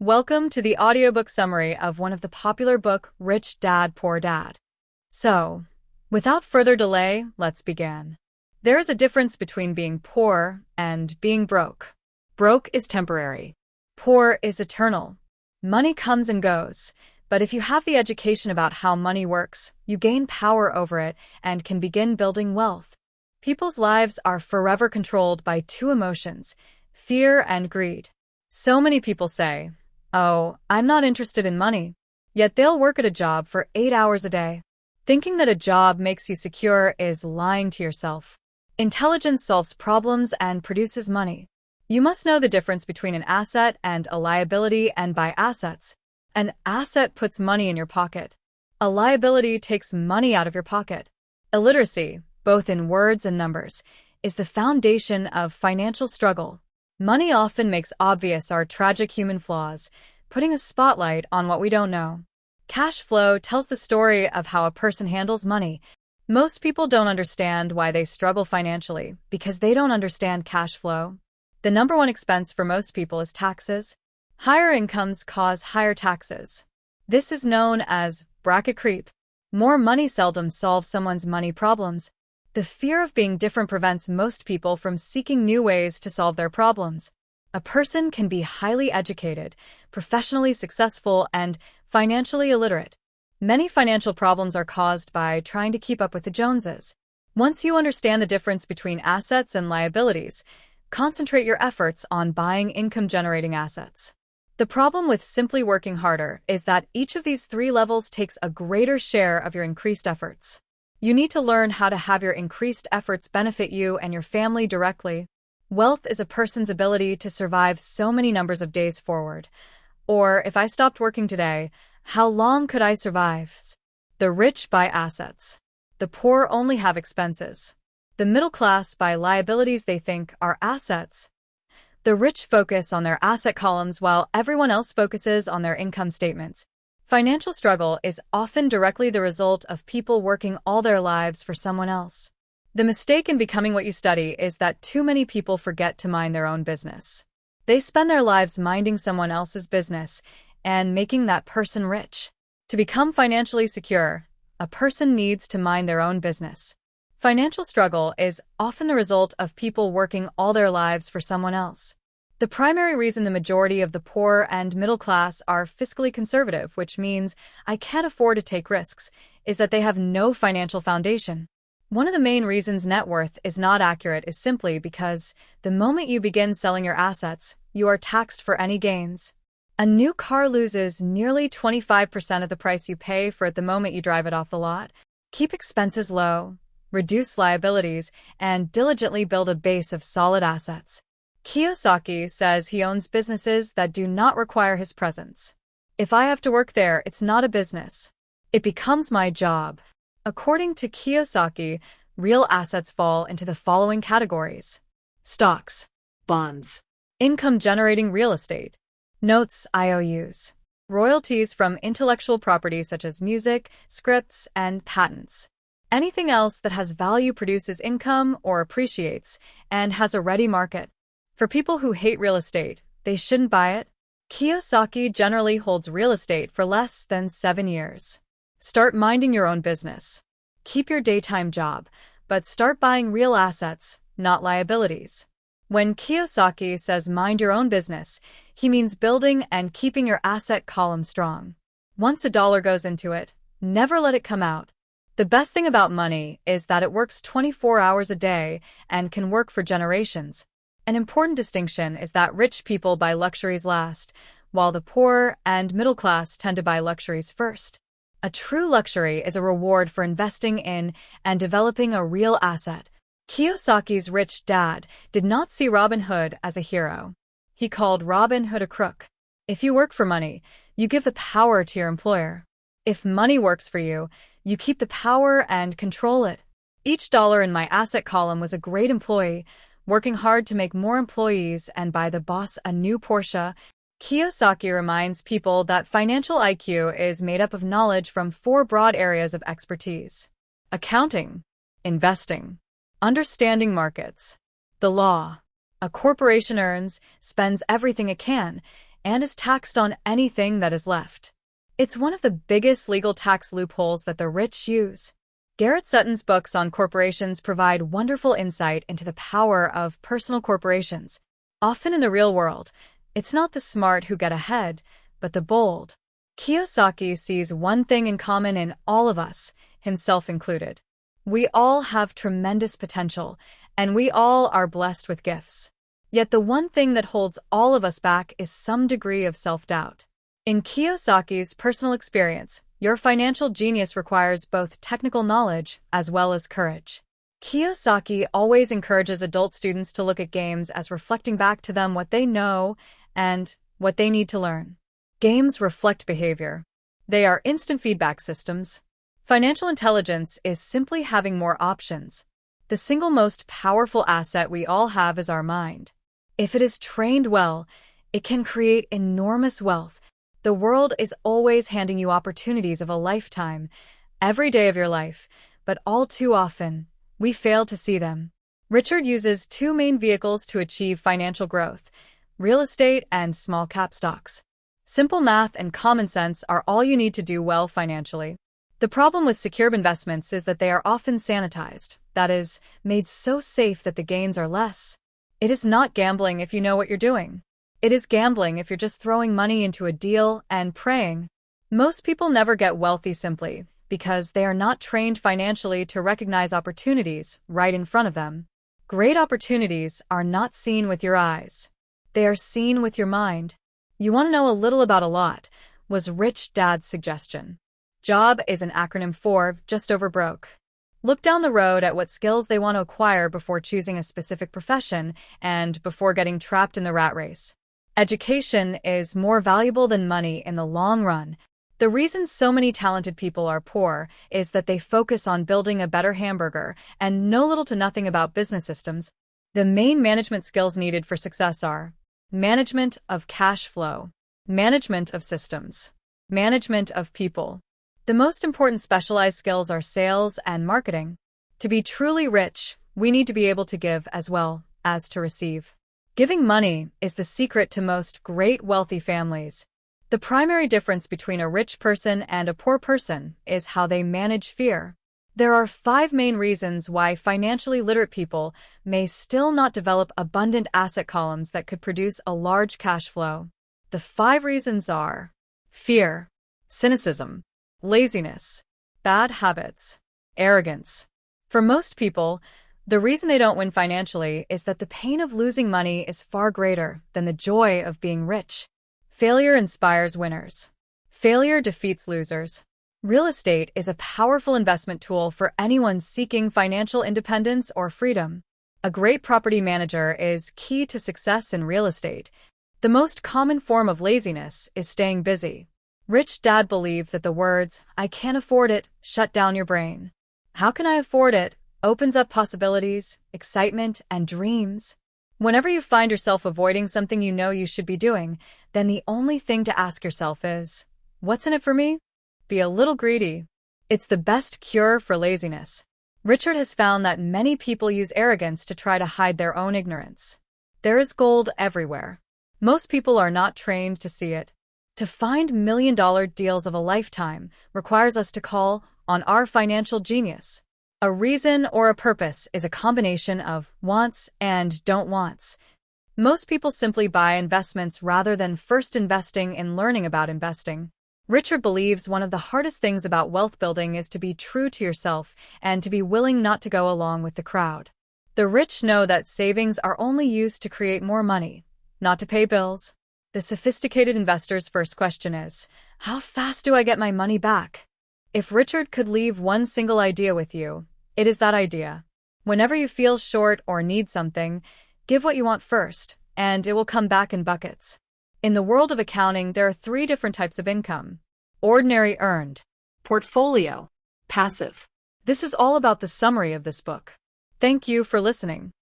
Welcome to the audiobook summary of one of the popular book, Rich Dad, Poor Dad. So, without further delay, let's begin. There is a difference between being poor and being broke. Broke is temporary. Poor is eternal. Money comes and goes, but if you have the education about how money works, you gain power over it and can begin building wealth. People's lives are forever controlled by two emotions, fear and greed. So many people say, "Oh, I'm not interested in money." Yet they'll work at a job for 8 hours a day. Thinking that a job makes you secure is lying to yourself. Intelligence solves problems and produces money. You must know the difference between an asset and a liability, and by assets, an asset puts money in your pocket. A liability takes money out of your pocket. Illiteracy, both in words and numbers, is the foundation of financial struggle. Money often makes obvious our tragic human flaws, putting a spotlight on what we don't know. Cash flow tells the story of how a person handles money. Most people don't understand why they struggle financially because they don't understand cash flow. The number one expense for most people is taxes. Higher incomes cause higher taxes. This is known as bracket creep. More money seldom solves someone's money problems. The fear of being different prevents most people from seeking new ways to solve their problems. A person can be highly educated, professionally successful, and financially illiterate. Many financial problems are caused by trying to keep up with the Joneses. Once you understand the difference between assets and liabilities, concentrate your efforts on buying income-generating assets. The problem with simply working harder is that each of these three levels takes a greater share of your increased efforts. You need to learn how to have your increased efforts benefit you and your family directly. Wealth is a person's ability to survive so many numbers of days forward. Or, if I stopped working today, how long could I survive? The rich buy assets. The poor only have expenses. The middle class buy liabilities they think are assets. The rich focus on their asset columns while everyone else focuses on their income statements. Financial struggle is often directly the result of people working all their lives for someone else. The mistake in becoming what you study is that too many people forget to mind their own business. They spend their lives minding someone else's business and making that person rich. To become financially secure, a person needs to mind their own business. Financial struggle is often the result of people working all their lives for someone else. The primary reason the majority of the poor and middle class are fiscally conservative, which means I can't afford to take risks, is that they have no financial foundation. One of the main reasons net worth is not accurate is simply because the moment you begin selling your assets, you are taxed for any gains. A new car loses nearly 25% of the price you pay for it the moment you drive it off the lot. Keep expenses low, reduce liabilities, and diligently build a base of solid assets. Kiyosaki says he owns businesses that do not require his presence. If I have to work there, it's not a business. It becomes my job. According to Kiyosaki, real assets fall into the following categories: stocks, bonds, income-generating real estate, notes, IOUs, royalties from intellectual property such as music, scripts, and patents. Anything else that has value produces income or appreciates and has a ready market. For people who hate real estate, they shouldn't buy it. Kiyosaki generally holds real estate for less than 7 years. Start minding your own business. Keep your daytime job, but start buying real assets, not liabilities. When Kiyosaki says mind your own business, he means building and keeping your asset column strong. Once a dollar goes into it, never let it come out. The best thing about money is that it works 24 hours a day and can work for generations. An important distinction is that rich people buy luxuries last, while the poor and middle class tend to buy luxuries first. A true luxury is a reward for investing in and developing a real asset. Kiyosaki's rich dad did not see Robin Hood as a hero. He called Robin Hood a crook. If you work for money, you give the power to your employer. If money works for you, you keep the power and control it. Each dollar in my asset column was a great employee, working hard to make more employees and buy the boss a new Porsche. Kiyosaki reminds people that financial IQ is made up of knowledge from 4 broad areas of expertise: accounting, investing, understanding markets, the law. A corporation earns, spends everything it can, and is taxed on anything that is left. It's one of the biggest legal tax loopholes that the rich use. Garrett Sutton's books on corporations provide wonderful insight into the power of personal corporations. Often in the real world, it's not the smart who get ahead, but the bold. Kiyosaki sees one thing in common in all of us, himself included. We all have tremendous potential, and we all are blessed with gifts. Yet the one thing that holds all of us back is some degree of self-doubt. In Kiyosaki's personal experience, your financial genius requires both technical knowledge as well as courage. Kiyosaki always encourages adult students to look at games as reflecting back to them what they know and what they need to learn. Games reflect behavior. They are instant feedback systems. Financial intelligence is simply having more options. The single most powerful asset we all have is our mind. If it is trained well, it can create enormous wealth. The world is always handing you opportunities of a lifetime, every day of your life, but all too often, we fail to see them. Richard uses two main vehicles to achieve financial growth: real estate and small-cap stocks. Simple math and common sense are all you need to do well financially. The problem with secure investments is that they are often sanitized, that is, made so safe that the gains are less. It is not gambling if you know what you're doing. It is gambling if you're just throwing money into a deal and praying. Most people never get wealthy simply because they are not trained financially to recognize opportunities right in front of them. Great opportunities are not seen with your eyes. They are seen with your mind. You want to know a little about a lot, was Rich Dad's suggestion. JOB is an acronym for just over broke. Look down the road at what skills they want to acquire before choosing a specific profession and before getting trapped in the rat race. Education is more valuable than money in the long run. The reason so many talented people are poor is that they focus on building a better hamburger and know little to nothing about business systems. The main management skills needed for success are management of cash flow, management of systems, management of people. The most important specialized skills are sales and marketing. To be truly rich, we need to be able to give as well as to receive. Giving money is the secret to most great wealthy families. The primary difference between a rich person and a poor person is how they manage fear. There are 5 main reasons why financially literate people may still not develop abundant asset columns that could produce a large cash flow. The 5 reasons are fear, cynicism, laziness, bad habits, arrogance. For most people, the reason they don't win financially is that the pain of losing money is far greater than the joy of being rich. Failure inspires winners. Failure defeats losers. Real estate is a powerful investment tool for anyone seeking financial independence or freedom. A great property manager is key to success in real estate. The most common form of laziness is staying busy. Rich Dad believed that the words, "I can't afford it," shut down your brain. "How can I afford it?" opens up possibilities, excitement, and dreams. Whenever you find yourself avoiding something you know you should be doing, then the only thing to ask yourself is, what's in it for me? Be a little greedy. It's the best cure for laziness. Richard has found that many people use arrogance to try to hide their own ignorance. There is gold everywhere. Most people are not trained to see it. To find million-dollar deals of a lifetime requires us to call on our financial genius. A reason or a purpose is a combination of wants and don't wants. Most people simply buy investments rather than first investing in learning about investing. Richard believes one of the hardest things about wealth building is to be true to yourself and to be willing not to go along with the crowd. The rich know that savings are only used to create more money, not to pay bills. The sophisticated investor's first question is, how fast do I get my money back? If Richard could leave one single idea with you, it is that idea. Whenever you feel short or need something, give what you want first, and it will come back in buckets. In the world of accounting, there are 3 different types of income: ordinary earned, portfolio, passive. This is all about the summary of this book. Thank you for listening.